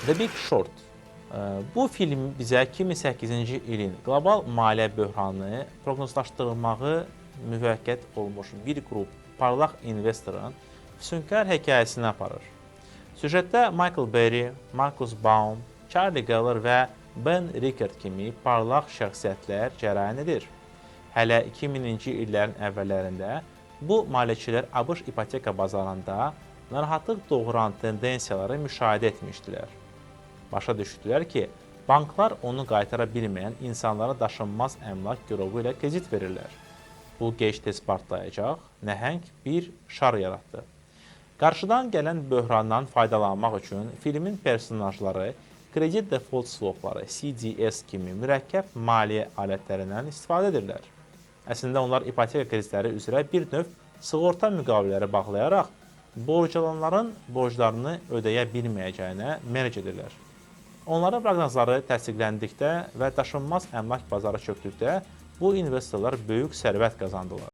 The Big Short. Bu film bizə 2008-ci ilin qlobal maliyyə böhranını proqnozlaşdırılmağı müvəqqət olmuş bir qrup parlaq investorun füsunkar hekayəsini aparır. Süjetdə Michael Berry, Marcus Baum, Charlie Geller və Ben Rickert kimi parlaq şəxsiyyətlər cərəyan edir. Hələ 2000-ci illərin əvvəllərində bu maliyyəçilər ABŞ ipoteka bazarında narahatlıq doğuran tendensiyaları müşahidə etmişdilər. Başa düşdülər ki, banklar onu qaytara bilməyən insanlara daşınmaz əmlak girovu ilə kredit verirlər. Bu gec-tez partlayacaq, nəhəng bir şar yaratdı. Qarşıdan gələn böhrandan faydalanmaq üçün filmin personajları kredit default swapları, CDS kimi mürəkkəb maliyyə alətlərindən istifadə edirlər. Əslində onlar ipoteka kreditləri üzrə bir növ sığorta müqavilələri bağlayaraq borcalanların borclarını ödəyə bilməyəcəyinə mərc edirlər. Onların proqnozları təsdiqləndikdə və daşınmaz əmlak bazarı çökdükdə bu investorlar böyük sərvət qazandılar.